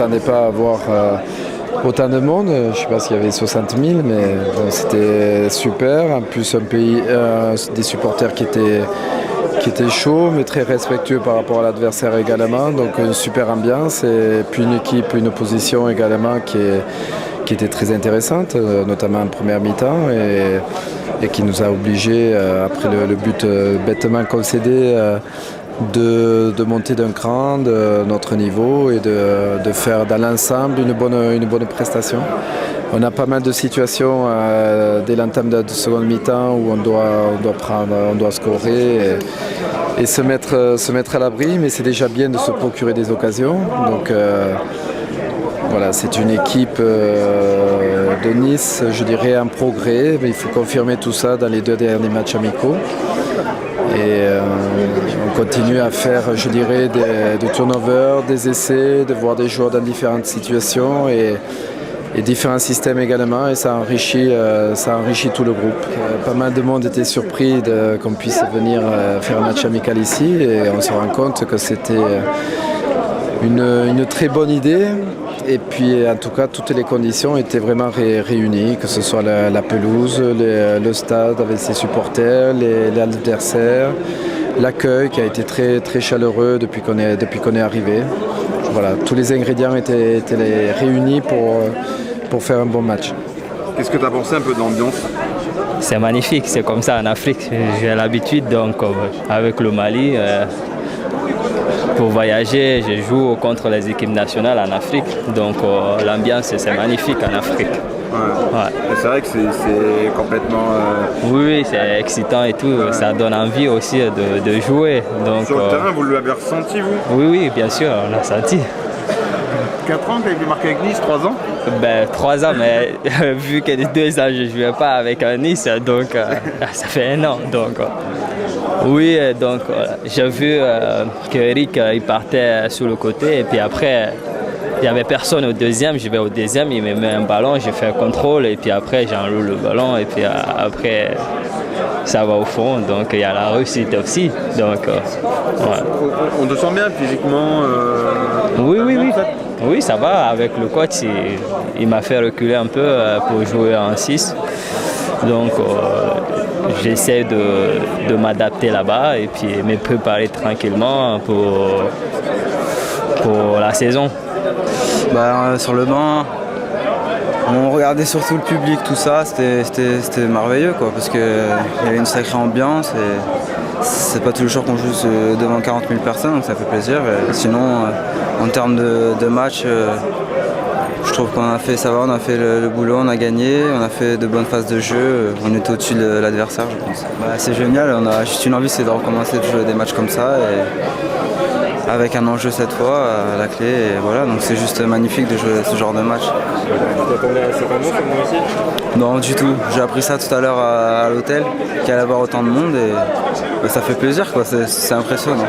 m'attendais pas à voir autant de monde. Je ne sais pas s'il y avait 60 000, mais bon, c'était super. En plus, un pays, des supporters qui étaient chauds, mais très respectueux par rapport à l'adversaire également. Donc une super ambiance et puis une équipe, une opposition également qui était très intéressante, notamment en première mi-temps et qui nous a obligés, après le but bêtement concédé, de monter d'un cran de notre niveau et de faire dans l'ensemble une bonne prestation. On a pas mal de situations dès l'entame de la seconde mi-temps où on doit scorer et se mettre à l'abri, mais c'est déjà bien de se procurer des occasions. Donc voilà, c'est une équipe de Nice, je dirais, en progrès, mais il faut confirmer tout ça dans les 2 derniers matchs amicaux. Et on continue à faire, je dirais, des turnovers, des essais, de voir des joueurs dans différentes situations et différents systèmes également. Et ça enrichit tout le groupe. Pas mal de monde était surpris qu'on puisse venir faire un match amical ici. Et on se rend compte que c'était une très bonne idée. Et puis en tout cas, toutes les conditions étaient vraiment réunies, que ce soit la pelouse, le stade avec ses supporters, les adversaires, l'accueil qui a été très, très chaleureux depuis qu'on est arrivé. Voilà, tous les ingrédients étaient réunis pour faire un bon match. Qu'est-ce que tu as pensé un peu de l'ambiance ? C'est magnifique, c'est comme ça en Afrique. J'ai l'habitude, donc avec le Mali, pour voyager, je joue contre les équipes nationales en Afrique. Donc l'ambiance, c'est magnifique en Afrique. Ouais. C'est vrai que c'est complètement... Oui, c'est excitant et tout. Ouais. Ça donne envie aussi de jouer. Donc, sur le terrain, vous l'avez ressenti, vous ? Oui, bien sûr, on l'a senti. 4 ans que tu avais marqué avec Nice, 3 ans ? 3 ans, mais vu que les 2 ans, je ne jouais pas avec Nice, donc ça fait 1 an. Donc, oui, donc j'ai vu qu'Eric il partait sur le côté et puis après, il n'y avait personne au deuxième. Je vais au deuxième, il me met un ballon, je fais un contrôle et puis après, j'enroule le ballon et puis après, ça va au fond. Donc, il y a la réussite aussi. Donc, ouais. On te sent bien physiquement Oui. Oui, ça va. Avec le coach, il m'a fait reculer un peu pour jouer en 6. Donc, j'essaie de m'adapter là-bas et puis me préparer tranquillement pour la saison. Sur le banc, on regardait surtout le public, tout ça, c'était merveilleux quoi, parce qu'il y avait une sacrée ambiance et c'est pas tous les jours qu'on joue devant 40 000 personnes, donc ça fait plaisir. Et sinon, en termes de match, je trouve qu'on a fait ça va, on a fait le boulot, on a gagné, on a fait de bonnes phases de jeu, on était au-dessus de l'adversaire, je pense. C'est génial, on a juste une envie, c'est de recommencer de jouer des matchs comme ça, et avec un enjeu cette fois à la clé, et voilà, donc c'est juste magnifique de jouer ce genre de match. Tu t'attendais à cette annonce aussi ? Non, du tout. J'ai appris ça tout à l'heure à l'hôtel, qu'il allait y avoir autant de monde, et ça fait plaisir, quoi. C'est impressionnant.